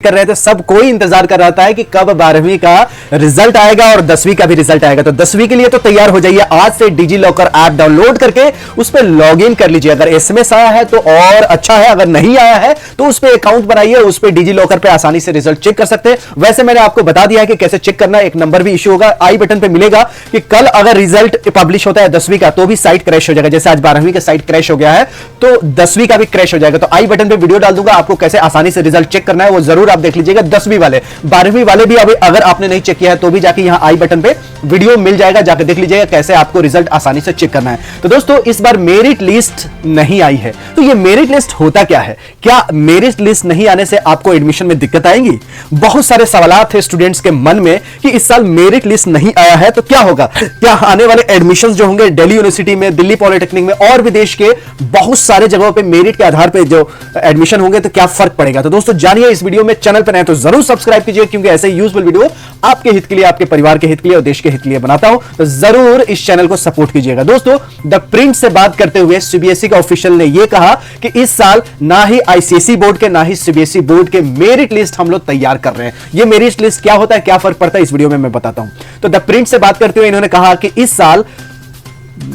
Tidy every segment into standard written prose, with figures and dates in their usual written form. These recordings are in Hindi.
कर रहे थे, सब कोई इंतजार कर रहा था कि कब 12वीं का रिजल्ट आएगा और 10वीं का भी रिजल्ट आएगा। तो 10वीं के लिए तो तैयार हो जाइए, आज से डिजी लॉकर ऐप डाउनलोड करके उस पर लॉग इन कर लीजिए। अगर एसएमएस आया है तो और अच्छा है, अगर नहीं आया है तो उस पर अकाउंट बनाइए, उस पर डिजी लॉकर पे आसानी से रिजल्ट चेक कर सकते हैं। वैसे मैंने आपको बता दिया है कि कैसे चेक करना है, एक नंबर भी इश्यू होगा, आई बटन पे मिलेगा कि कल अगर रिजल्ट पब्लिश होता है 10वीं का तो भी साइट क्रैश हो जाएगा। जैसे आज 12वीं का साइट क्रैश हो गया है तो 10वीं का भी क्रैश हो जाएगा। तो आई बटन पे वीडियो डाल दूंगा, आपको कैसे आसानी से रिजल्ट चेक करना है वो जरूर आप देख लीजिएगा। 10वीं वाले 12वीं वाले भी अभी अगर आपने नहीं चेक किया है तो भी जाके यहां आई बटन पे वीडियो मिल जाएगा, जाकर देख लीजिएगा कैसे आपको रिजल्ट आसानी से चेक करना है। तो दोस्तों इस बार मेरिट लिस्ट नहीं आई है, तो ये मेरिट लिस्ट होता क्या है? क्या मेरिट लिस्ट नहीं आने से आपको एडमिशन में दिक्कत आएगी? बहुत सारे सवालात थे स्टूडेंट्स के मन में कि इस साल मेरिट लिस्ट नहीं आया है तो क्या होगा, क्या आने वाले एडमिशन जो होंगे दिल्ली यूनिवर्सिटी में, दिल्ली पॉलिटेक्निक में और विदेश के बहुत सारे जगहों पे मेरिट के आधार पे जो एडमिशन होंगे तो क्या फर्क पड़ेगा? तो दोस्तों जानिए इस वीडियो में। चैनल पर नए तो जरूर सब्सक्राइब कीजिए, क्योंकि ऐसे यूजफुल वीडियो आपके हित के लिए, आपके परिवार के हित के लिए और देश के हित के लिए बनाता हूं, तो जरूर इस चैनल को सपोर्ट कीजिएगा। दोस्तों द प्रिंट से बात करते हुए सीबीएसई का ऑफिशियल ने यह कहा कि इस साल ना ही आईसीएसई बोर्ड के ना ही सीबीएसई बोर्ड के मेरिट लिस्ट हम लोग तैयार कर रहे हैं। यह मेरिट लिस्ट क्या होता है, क्या फर्क पड़ता है, इस वीडियो में मैं बताता हूं। तो द प्रिंट से बात करते हुए इन्होंने कहा कि इस साल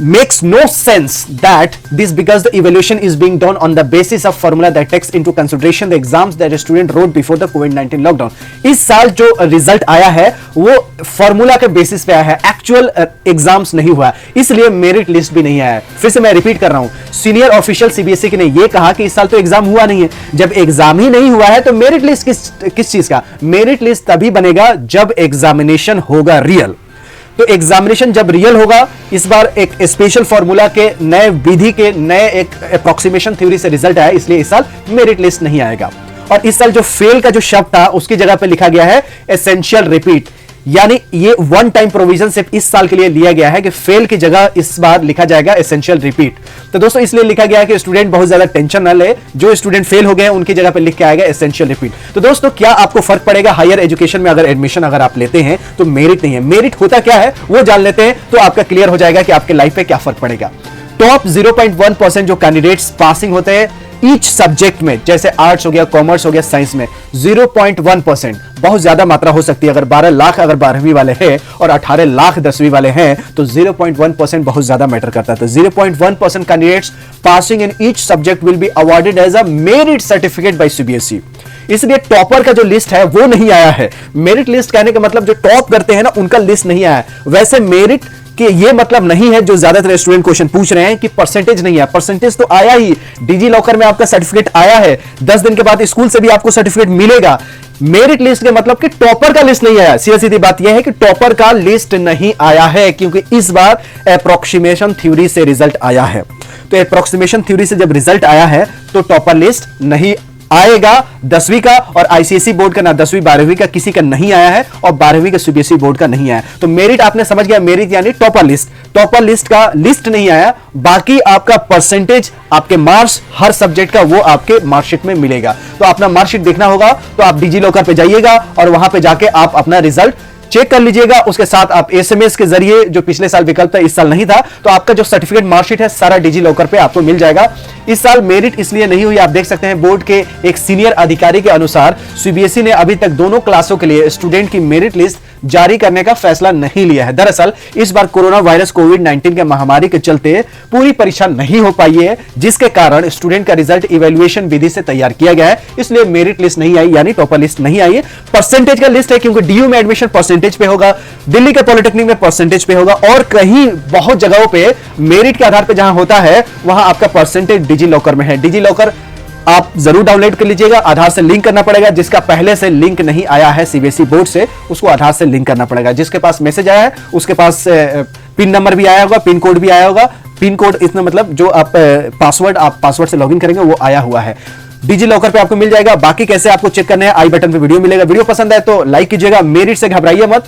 makes no sense that this because the evaluation is being done on the basis of formula that takes into consideration the exams that a student wrote before the COVID-19 lockdown। इस साल जो रिजल्ट आया है वो फॉर्मूला के बेसिस पे आया है, एक्चुअल एग्जाम्स नहीं हुआ, इसलिए मेरिट लिस्ट भी नहीं आया है। फिर से मैं रिपीट कर रहा हूं, सीनियर ऑफिशियल सीबीएसई ने ये कहा कि इस साल तो एग्जाम हुआ नहीं है। जब एग्जाम ही नहीं हुआ है तो मेरिट लिस्ट किस चीज का? मेरिट लिस्ट तभी बनेगा जब एग्जामिनेशन होगा रियल। तो एग्जामिनेशन जब रियल होगा, इस बार एक स्पेशल फॉर्मूला के नए विधि के नए एक अप्रोक्सीमेशन थ्योरी से रिजल्ट आया, इसलिए इस साल मेरिट लिस्ट नहीं आएगा। और इस साल जो फेल का जो शब्द था उसकी जगह पे लिखा गया है एसेंशियल रिपीट, यानी ये वन टाइम प्रोविजन सिर्फ इस साल के लिए लिया गया है कि फेल की जगह इस बार लिखा जाएगा एसेंशियल रिपीट। तो दोस्तों इसलिए लिखा गया है कि स्टूडेंट बहुत ज्यादा टेंशन ना ले, जो स्टूडेंट फेल हो गए उनकी जगह पे लिख के आएगा एसेंशियल रिपीट। तो दोस्तों क्या आपको फर्क पड़ेगा हायर एजुकेशन में अगर एडमिशन अगर आप लेते हैं तो मेरिट नहीं है। मेरिट होता क्या है वो जान लेते हैं तो आपका क्लियर हो जाएगा कि आपके लाइफ पे क्या फर्क पड़ेगा। टॉप 0.1% जो कैंडिडेट्स पासिंग होते हैं ईच सब्जेक्ट में, जैसे आर्ट्स हो गया, कॉमर्स हो गया, साइंस में 0.1%, बहुत ज्यादा मात्रा हो सकती है। अगर 12 लाख अगर 12वीं वाले हैं और 18 लाख 10वीं वाले हैं तो 0.1% बहुत ज्यादा मैटर करता है। तो 0.1% candidates passing in each subject will be awarded as a merit certificate by CBSE. इसलिए टॉपर का जो लिस्ट है वो नहीं आया है। मेरिट लिस्ट कहने का मतलब जो टॉप करते हैं ना उनका लिस्ट नहीं आया है। वैसे मेरिट कि ये मतलब नहीं है जो ज्यादातर स्टूडेंट क्वेश्चन पूछ रहे हैं कि परसेंटेज नहीं है। परसेंटेज तो आया ही, डिजी लॉकर में आपका सर्टिफिकेट आया है, 10 दिन के बाद स्कूल से भी आपको सर्टिफिकेट मिलेगा। मेरिट लिस्ट के मतलब कि टॉपर का लिस्ट नहीं आया। सीधी सीधी बात यह है कि टॉपर का लिस्ट नहीं आया है, क्योंकि इस बार अप्रोक्सीमेशन थ्योरी से रिजल्ट आया है। तो अप्रोक्सीमेशन थ्योरी से जब रिजल्ट आया है तो टॉपर लिस्ट नहीं आएगा 10वीं का, और आईसीएसई बोर्ड का ना 10वीं 12वीं का किसी का नहीं आया है, और 12वीं का सीबीएसई बोर्ड का नहीं आया। तो मेरिट आपने समझ गया, मेरिट यानी टॉपर लिस्ट। टॉपर लिस्ट का लिस्ट नहीं आया, बाकी आपका परसेंटेज, आपके मार्क्स हर सब्जेक्ट का वो आपके मार्कशीट में मिलेगा। तो अपना मार्कशीट देखना होगा तो आप डिजी लॉकर पे जाइएगा और वहां पे जाके आप अपना रिजल्ट चेक कर लीजिएगा। उसके साथ आप एसएमएस के जरिए, जो पिछले साल विकल्प था इस साल नहीं था, तो आपका जो सर्टिफिकेट मार्कशीट है सारा डिजी लॉकर पे आपको मिल जाएगा। इस साल मेरिट इसलिए नहीं हुई, आप देख सकते हैं बोर्ड के एक सीनियर अधिकारी के अनुसार सीबीएसई ने अभी तक दोनों क्लासों के लिए स्टूडेंट की मेरिट लिस्ट जारी करने का फैसला नहीं लिया है। दरअसल इस बार कोरोना वायरस कोविड-19 के महामारी के चलते पूरी परीक्षा नहीं हो पाई है, जिसके कारण स्टूडेंट का रिजल्ट इवैल्यूएशन विधि से तैयार किया गया है, इसलिए मेरिट लिस्ट नहीं आई, यानी टॉपर लिस्ट नहीं आई है। परसेंटेज का लिस्ट है, क्योंकि डीयू में एडमिशन परसेंटेज पे होगा, दिल्ली के पॉलिटेक्निक में परसेंटेज पे होगा, और कहीं बहुत जगहों पे मेरिट के आधार पे जहां होता है वहां आपका परसेंटेज डिजी लॉकर में है। डिजी लॉकर आप जरूर डाउनलोड कर लीजिएगा, आधार से लिंक करना पड़ेगा। जिसका पहले से लिंक नहीं आया है सीबीएसई बोर्ड से, उसको आधार से लिंक करना पड़ेगा। जिसके पास मैसेज आया है उसके पास पिन नंबर भी आया होगा, पिन कोड भी आया होगा। पिन कोड इसमें मतलब जो आप पासवर्ड से लॉगिन करेंगे वो आया हुआ है। डिजी लॉकर पे आपको मिल जाएगा। बाकी कैसे आपको चेक करना है, आई बटन पे वीडियो मिलेगा। वीडियो पसंद आए तो लाइक कीजिएगा। मेरिट से घबराइए मत।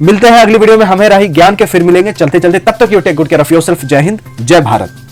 मिलते हैं अगली वीडियो में, हमें राही ज्ञान के, फिर मिलेंगे चलते चलते। तब तक you take good care of yourself. जय हिंद, जय भारत।